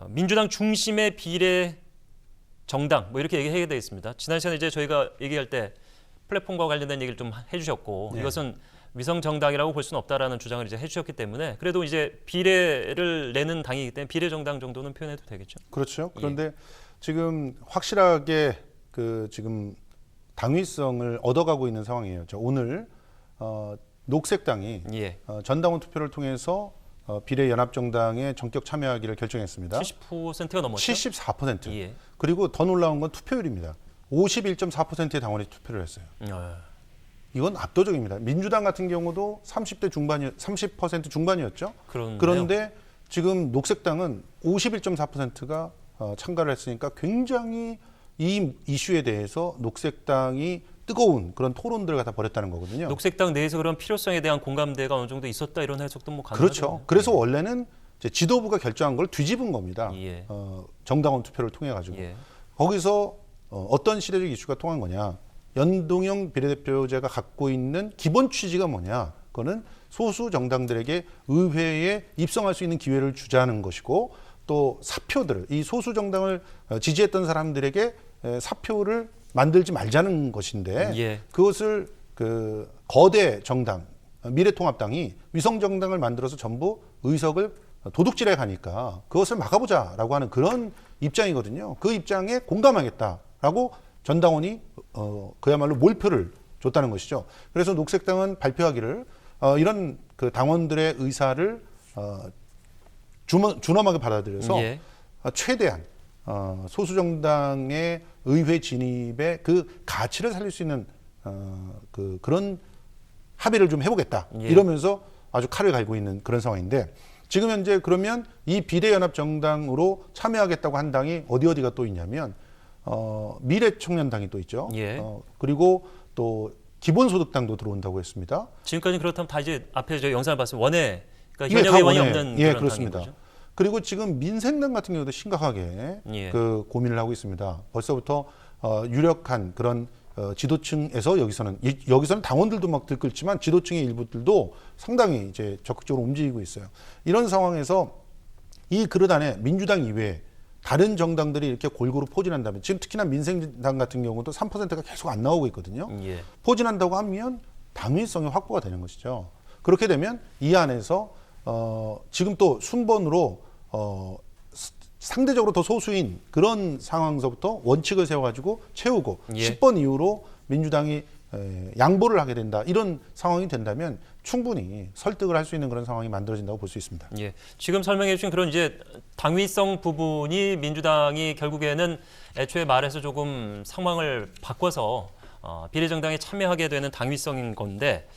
민주당 중심의 비례 정당 뭐 이렇게 얘기하게 되어 있습니다. 지난 시간에 이제 저희가 얘기할 때 플랫폼과 관련된 얘기를 좀 해주셨고 네. 이것은 위성 정당이라고 볼 수는 없다라는 주장을 이제 해주셨기 때문에 그래도 이제 비례를 내는 당이기 때문에 비례 정당 정도는 표현해도 되겠죠. 그렇죠. 그런데 지금 확실하게 지금 당위성을 얻어가고 있는 상황이에요. 오늘 녹색당이 전당원 투표를 통해서 비례연합정당에 전격 참여하기를 결정했습니다. 70%가 넘었죠? 74%. 그리고 더 놀라운 건 투표율입니다. 51.4%의 당원이 투표를 했어요. 이건 압도적입니다. 민주당 같은 경우도 30% 중반이었죠. 그렇네요. 그런데 지금 녹색당은 51.4%가 참가를 했으니까 굉장히 이 이슈에 대해서 녹색당이 뜨거운 그런 토론들을 갖다 벌였다는 거거든요. 녹색당 내에서 그런 필요성에 대한 공감대가 어느 정도 있었다 이런 해석도 뭐 가능하죠. 그렇죠. 그래서 원래는 이제 지도부가 결정한 걸 뒤집은 겁니다. 정당원 투표를 통해 가지고 거기서 어떤 시대적 이슈가 통한 거냐? 연동형 비례대표제가 갖고 있는 기본 취지가 뭐냐? 그거는 소수 정당들에게 의회에 입성할 수 있는 기회를 주자는 것이고 또 사표들을 이 소수 정당을 지지했던 사람들에게 사표를 만들지 말자는 것인데 그것을 거대 정당 미래통합당이 위성 정당을 만들어서 전부 의석을 도둑질해 가니까 그것을 막아보자라고 하는 그런 입장이거든요. 그 입장에 공감하겠다라고 전당원이 그야말로 몰표를 줬다는 것이죠. 그래서 녹색당은 발표하기를 이런 그 당원들의 의사를 준엄하게 받아들여서 최대한 소수 정당의 의회 진입의 그 가치를 살릴 수 있는 그런 합의를 좀 해보겠다 이러면서 아주 칼을 갈고 있는 그런 상황인데 지금 현재 그러면 이 비례연합정당으로 참여하겠다고 한 당이 어디가 또 있냐면 미래청년당이 또 있죠. 그리고 또 기본소득당도 들어온다고 했습니다. 지금까지 그렇다면 다 이제 앞에 저 영상을 봤으면 원외, 그러니까 현역 의원이 없는 그런 그렇습니다. 당인 거죠? 그리고 지금 민생당 같은 경우도 심각하게 고민을 하고 있습니다. 벌써부터 유력한 그런 지도층에서 여기서는 당원들도 막 들끓지만 지도층의 일부들도 상당히 이제 적극적으로 움직이고 있어요. 이런 상황에서 이 그릇 안에 민주당 이외에 다른 정당들이 이렇게 골고루 포진한다면 지금 특히나 민생당 같은 경우도 3%가 계속 안 나오고 있거든요. 포진한다고 하면 당위성이 확보가 되는 것이죠. 그렇게 되면 이 안에서 지금 또 순번으로 상대적으로 더 소수인 그런 상황서부터 원칙을 세워가지고 채우고 10번 이후로 민주당이 양보를 하게 된다. 이런 상황이 된다면 충분히 설득을 할 수 있는 그런 상황이 만들어진다고 볼 수 있습니다. 지금 설명해 주신 그런 이제 당위성 부분이 민주당이 결국에는 애초에 말해서 조금 상황을 바꿔서 비례정당에 참여하게 되는 당위성인 건데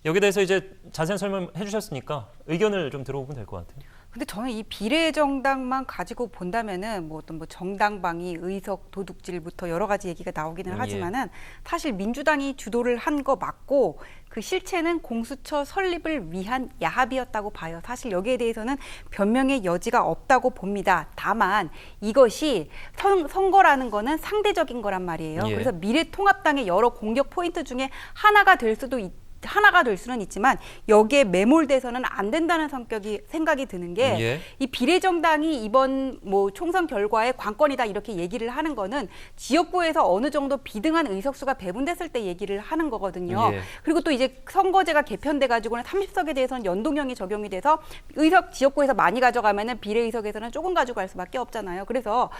여기에 대해서 이제 자세한 설명해 주셨으니까 의견을 좀 들어보면 될 것 같아요. 근데 저는 이 비례정당만 가지고 본다면은 뭐 어떤 정당방위, 의석 도둑질부터 여러 가지 얘기가 나오기는 하지만은 사실 민주당이 주도를 한 거 맞고 그 실체는 공수처 설립을 위한 야합이었다고 봐요. 사실 여기에 대해서는 변명의 여지가 없다고 봅니다. 다만 이것이 선거라는 거는 상대적인 거란 말이에요. 그래서 미래통합당의 여러 공격 포인트 중에 하나가 될 수는 있지만 여기에 매몰돼서는 안 된다는 생각이 드는 게 이 비례정당이 이번 뭐 총선 결과에 관건이다 이렇게 얘기를 하는 거는 지역구에서 어느 정도 비등한 의석수가 배분됐을 때 얘기를 하는 거거든요. 그리고 또 이제 선거제가 개편돼 가지고는 30석에 대해서는 연동형이 적용이 돼서 의석 지역구에서 많이 가져가면은 비례의석에서는 조금 가져갈 수밖에 없잖아요. 그래서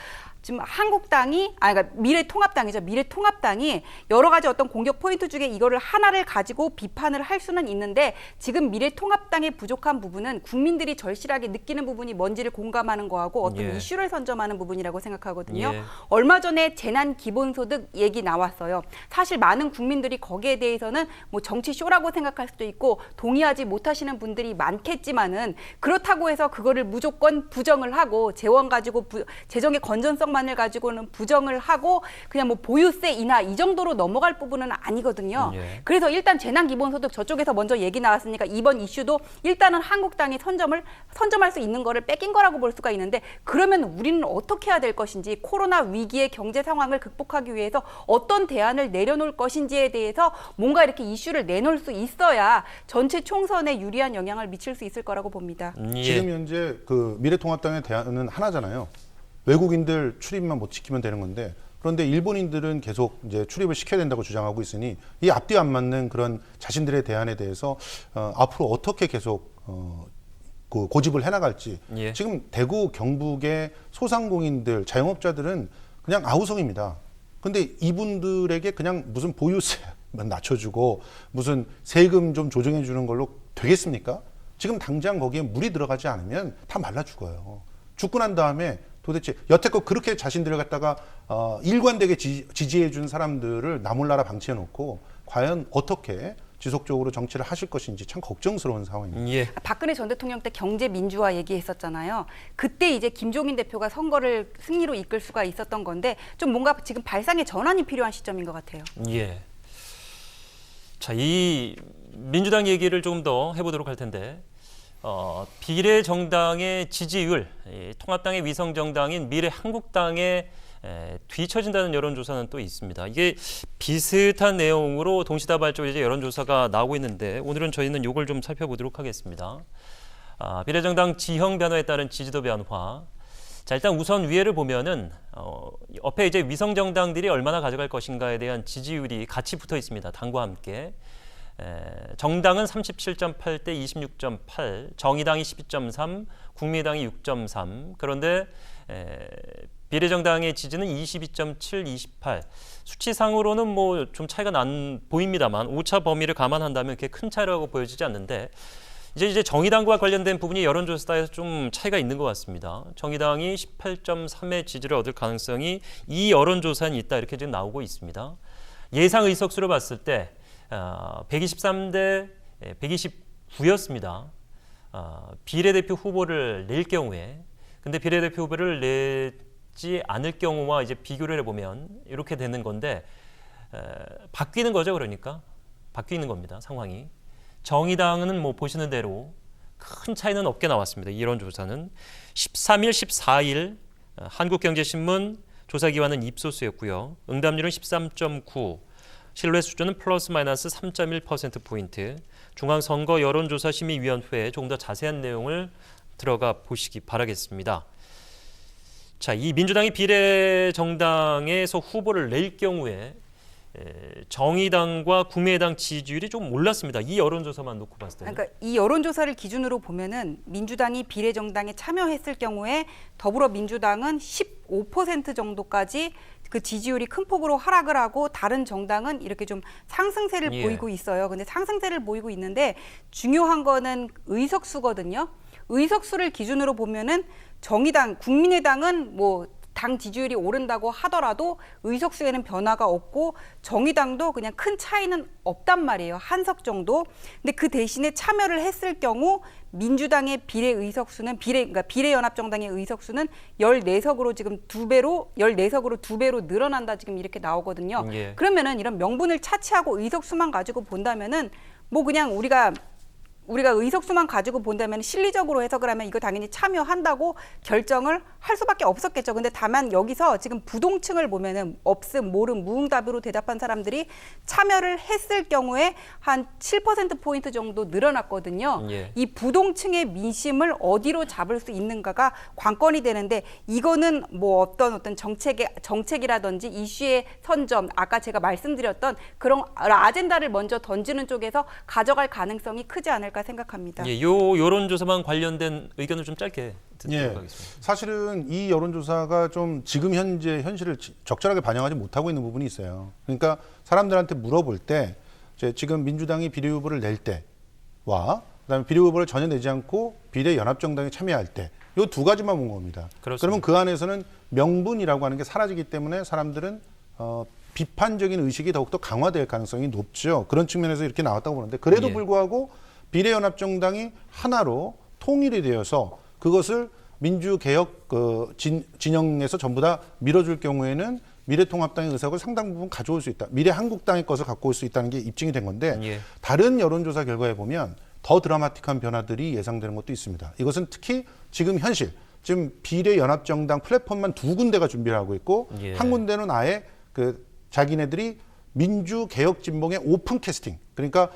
지금 그러니까 미래통합당이죠. 미래통합당이 여러 가지 어떤 공격 포인트 중에 이거를 하나를 가지고 비판을 할 수는 있는데 지금 미래통합당의 부족한 부분은 국민들이 절실하게 느끼는 부분이 뭔지를 공감하는 거하고 어떤 이슈를 선점하는 부분이라고 생각하거든요. 얼마 전에 재난 기본소득 얘기 나왔어요. 사실 많은 국민들이 거기에 대해서는 뭐 정치 쇼라고 생각할 수도 있고 동의하지 못하시는 분들이 많겠지만은 그렇다고 해서 그거를 무조건 부정을 하고 재정의 건전성만을 가지고는 부정을 하고 그냥 뭐 보유세 인하 이 정도로 넘어갈 부분은 아니거든요. 그래서 일단 재난 기본소득 저쪽에서 먼저 얘기 나왔으니까 이번 이슈도 일단은 한국당이 선점할 수 있는 거를 뺏긴 거라고 볼 수가 있는데 그러면 우리는 어떻게 해야 될 것인지 코로나 위기의 경제 상황을 극복하기 위해서 어떤 대안을 내려놓을 것인지에 대해서 뭔가 이렇게 이슈를 내놓을 수 있어야 전체 총선에 유리한 영향을 미칠 수 있을 거라고 봅니다. 예. 지금 현재 그 미래통합당의 대안은 하나잖아요. 외국인들 출입만 못 지키면 되는 건데 그런데 일본인들은 계속 이제 출입을 시켜야 된다고 주장하고 있으니 이 앞뒤 안 맞는 그런 자신들의 대안에 대해서 앞으로 어떻게 계속 그 고집을 해나갈지 예. 지금 대구 경북의 소상공인들 자영업자들은 그냥 아우성입니다. 근데 이분들에게 그냥 무슨 보유세만 낮춰주고 무슨 세금 좀 조정해 주는 걸로 되겠습니까? 지금 당장 거기에 물이 들어가지 않으면 다 말라 죽어요. 죽고 난 다음에 도대체 여태껏 그렇게 자신들을 갖다가 일관되게 지지해 준 사람들을 나몰라라 방치해 놓고 과연 어떻게 지속적으로 정치를 하실 것인지 참 걱정스러운 상황입니다. 예. 박근혜 전 대통령 때 경제 민주화 얘기했었잖아요. 그때 이제 김종인 대표가 선거를 승리로 이끌 수가 있었던 건데 좀 뭔가 지금 발상의 전환이 필요한 시점인 것 같아요. 예. 자, 이 민주당 얘기를 조금 더 해보도록 할 텐데 비례정당의 지지율, 통합당의 위성정당인 미래한국당에 뒤처진다는 여론조사는 또 있습니다. 이게 비슷한 내용으로 동시다발적으로 이제 여론조사가 나오고 있는데 오늘은 저희는 이걸 좀 살펴보도록 하겠습니다. 비례정당 지형 변화에 따른 지지도 변화. 자, 일단 우선 위에를 보면은 옆에 이제 위성정당들이 얼마나 가져갈 것인가에 대한 지지율이 같이 붙어 있습니다. 당과 함께. 정당은 37.8 대 26.8, 정의당이 12.3, 국민의당이 6.3. 그런데 비례정당의 지지는 22.7, 28. 수치상으로는 뭐 좀 차이가 보입니다만 오차 범위를 감안한다면 그렇게 큰 차이라고 보여지지 않는데 이제 정의당과 관련된 부분이 여론조사에서 좀 차이가 있는 것 같습니다. 정의당이 18.3의 지지를 얻을 가능성이 이 여론조사는 있다 이렇게 지금 나오고 있습니다. 예상 의석수로 봤을 때 123대 129였습니다. 비례대표 후보를 낼 경우에 근데 비례대표 후보를 내지 않을 경우와 이제 비교를 해보면 이렇게 되는 건데 바뀌는 거죠. 그러니까 바뀌는 겁니다. 상황이. 정의당은 뭐 보시는 대로 큰 차이는 없게 나왔습니다. 이런 조사는 13일, 14일 한국경제신문 조사기관은 입소수였고요. 응답률은 13.9, 신뢰 수준은 플러스 마이너스 3.1%포인트. 중앙선거 여론조사심의위원회에 조금 더 자세한 내용을 들어가 보시기 바라겠습니다. 자, 이 민주당이 비례정당에서 후보를 낼 경우에 정의당과 국민의당 지지율이 좀 올랐습니다. 이 여론조사만 놓고 봤을 때. 그러니까 이 여론조사를 기준으로 보면은 민주당이 비례정당에 참여했을 경우에 더불어민주당은 15% 정도까지 그 지지율이 큰 폭으로 하락을 하고 다른 정당은 이렇게 좀 상승세를 보이고 있어요. 근데 상승세를 보이고 있는데 중요한 거는 의석수거든요. 의석수를 기준으로 보면은 정의당, 국민의당은 뭐 당 지지율이 오른다고 하더라도 의석수에는 변화가 없고 정의당도 그냥 큰 차이는 없단 말이에요. 한 석 정도. 근데 그 대신에 참여를 했을 경우 민주당의 비례 의석수는 그러니까 비례연합정당의 의석수는 14석으로 지금 14석으로 2배로 늘어난다 지금 이렇게 나오거든요. 예. 그러면은 이런 명분을 차치하고 의석수만 가지고 본다면은 뭐 그냥 우리가 의석수만 가지고 본다면 실리적으로 해석을 하면 이거 당연히 참여한다고 결정을 할 수밖에 없었겠죠. 근데 다만 여기서 지금 부동층을 보면은 없음, 모름, 무응답으로 대답한 사람들이 참여를 했을 경우에 한 7%포인트 정도 늘어났거든요. 예. 이 부동층의 민심을 어디로 잡을 수 있는가가 관건이 되는데 이거는 뭐 어떤 정책이라든지 이슈의 선점, 아까 제가 말씀드렸던 그런 아젠다를 먼저 던지는 쪽에서 가져갈 가능성이 크지 않을까 생각합니다. 예, 요 여론조사만 관련된 의견을 좀 짧게 듣도록 예, 하겠습니다. 사실은 이 여론조사가 좀 지금 현재 현실을 적절하게 반영하지 못하고 있는 부분이 있어요. 그러니까 사람들한테 물어볼 때 지금 민주당이 비례 후보를 낼 때와 그다음에 비례 후보를 전혀 내지 않고 비례 연합정당에 참여할 때 이 두 가지만 본 겁니다. 그렇습니다. 그러면 그 안에서는 명분이라고 하는 게 사라지기 때문에 사람들은 비판적인 의식이 더욱더 강화될 가능성이 높죠. 그런 측면에서 이렇게 나왔다고 보는데 그래도 예. 불구하고 비례연합정당이 하나로 통일이 되어서 그것을 민주개혁 진영에서 전부 다 밀어줄 경우에는 미래통합당의 의석을 상당 부분 가져올 수 있다. 미래한국당의 것을 갖고 올 수 있다는 게 입증이 된 건데 예. 다른 여론조사 결과에 보면 더 드라마틱한 변화들이 예상되는 것도 있습니다. 이것은 특히 지금 현실, 지금 비례연합정당 플랫폼만 2군데가 준비를 하고 있고 예. 한 군데는 아예 그 자기네들이 민주개혁진봉의 오픈 캐스팅, 그러니까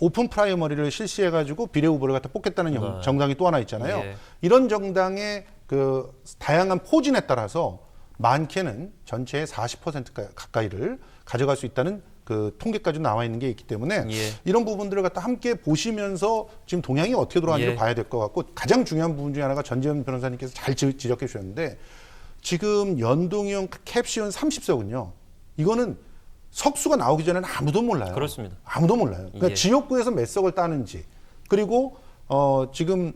오픈 프라이머리를 실시해가지고 비례 후보를 갖다 뽑겠다는 네. 정당이 또 하나 있잖아요. 예. 이런 정당의 그 다양한 포진에 따라서 많게는 전체의 40% 가까이를 가져갈 수 있다는 그 통계까지 나와 있는 게 있기 때문에 예. 이런 부분들을 갖다 함께 보시면서 지금 동향이 어떻게 돌아가는지 예. 봐야 될 것 같고 가장 중요한 부분 중에 하나가 전지현 변호사님께서 잘 지적해 주셨는데 지금 연동형 캡시온 30석은요. 이거는 석수가 나오기 전에는 아무도 몰라요. 그렇습니다. 아무도 몰라요. 그러니까 예. 지역구에서 몇 석을 따는지 그리고 지금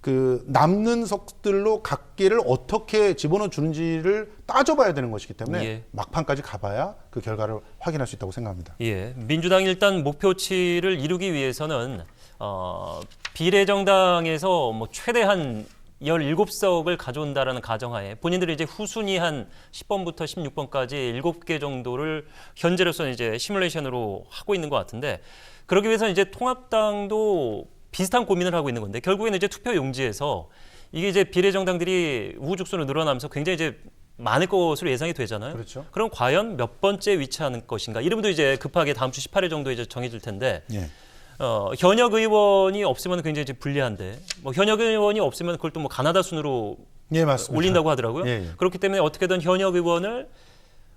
그 남는 석들로 각 개를 어떻게 집어넣어 주는지를 따져봐야 되는 것이기 때문에 예. 막판까지 가봐야 그 결과를 확인할 수 있다고 생각합니다. 예, 민주당이 일단 목표치를 이루기 위해서는 비례정당에서 뭐 최대한 17석을 가져온다라는 가정하에 본인들이 이제 후순위 한 10번부터 16번까지 7개 정도를 현재로서는 이제 시뮬레이션으로 하고 있는 것 같은데 그러기 위해서 이제 통합당도 비슷한 고민을 하고 있는 건데 결국에는 이제 투표 용지에서 이게 이제 비례정당들이 우후죽순으로 늘어나면서 굉장히 이제 많을 것으로 예상이 되잖아요. 그렇죠. 그럼 과연 몇 번째 위치하는 것인가? 이름도 이제 급하게 다음 주 18일 정도에 이제 정해질 텐데 예. 현역 의원이 없으면 굉장히 이제 불리한데 뭐 현역 의원이 없으면 그걸 또 뭐 가나다 순으로 예, 맞습니다. 올린다고 하더라고요. 예, 예. 그렇기 때문에 어떻게든 현역 의원을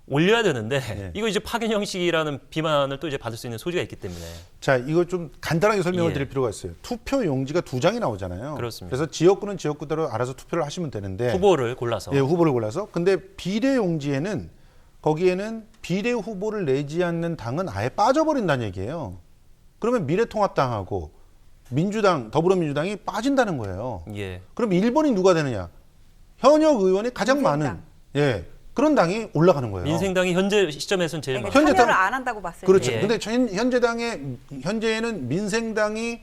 올려야 되는데 예. 이거 이제 파견 형식이라는 비만을 또 이제 받을 수 있는 소지가 있기 때문에 자, 이거 좀 간단하게 설명을 예. 드릴 필요가 있어요. 투표 용지가 2장이 나오잖아요. 그렇습니다. 그래서 지역구는 지역구대로 알아서 투표를 하시면 되는데 후보를 골라서 예, 후보를 골라서. 근데 비례 용지에는 거기에는 비례 후보를 내지 않는 당은 아예 빠져버린다는 얘기예요. 그러면 미래통합당하고 민주당, 더불어민주당이 빠진다는 거예요. 예. 그럼 1번이 누가 되느냐? 현역 의원이 가장 민생당. 많은 그런 당이 올라가는 거예요. 민생당이 현재 시점에서는 제일 그러니까 많아요. 현재 참여를 당- 안 한다고 봤을 그렇죠. 때. 예. 근데 현재에는 민생당이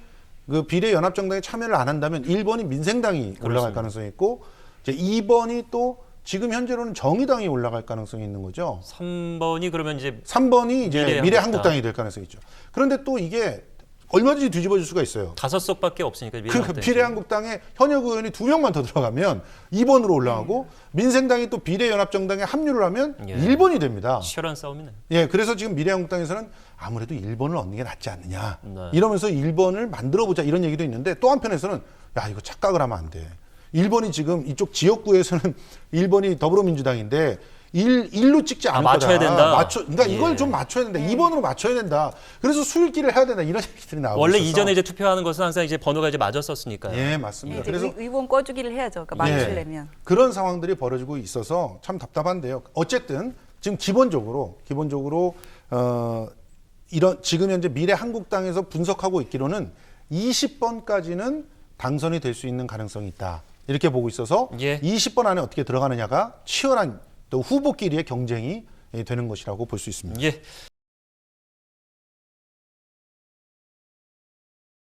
그 비례연합정당에 참여를 안 한다면 1번이 민생당이 올라갈 그렇습니다. 가능성이 있고 이제 2번이 또 지금 현재로는 정의당이 올라갈 가능성이 있는 거죠. 3번이 그러면 이제 3번이 이제 미래한국당. 미래한국당이 될 가능성이 있죠. 그런데 또 이게 얼마든지 뒤집어질 수가 있어요. 5석밖에 없으니까 그러니까 비례한국당에 현역 의원이 2명만 더 들어가면 2번으로 올라가고 민생당이 또 비례연합정당에 합류를 하면 예. 1번이 됩니다. 치열한 싸움이네요. 예, 그래서 지금 미래한국당에서는 아무래도 1번을 얻는 게 낫지 않느냐. 네. 이러면서 1번을 만들어보자 이런 얘기도 있는데 또 한편에서는 야, 이거 착각을 하면 안 돼. 1번이 지금 이쪽 지역구에서는 1번이 더불어민주당인데 1로 찍지 않을 맞춰야 거다. 된다. 그러니까 예. 이걸 좀 맞춰야 된다. 2번으로 맞춰야 된다. 그래서 수일기를 해야 된다. 이런 얘기들이 나오고 원래 있어서. 이전에 이제 투표하는 것은 항상 이제 번호가 이제 맞았었으니까요. 예, 예, 맞습니다. 이제 그래서 의원 꺼주기를 해야죠. 그러니까 예, 맞추려면. 그런 상황들이 벌어지고 있어서 참 답답한데요. 어쨌든 지금 기본적으로 이런 지금 현재 미래한국당에서 분석하고 있기로는 20번까지는 당선이 될 수 있는 가능성이 있다. 이렇게 보고 있어서 예. 20번 안에 어떻게 들어가느냐가 치열한 또 후보끼리의 경쟁이 되는 것이라고 볼 수 있습니다. 예.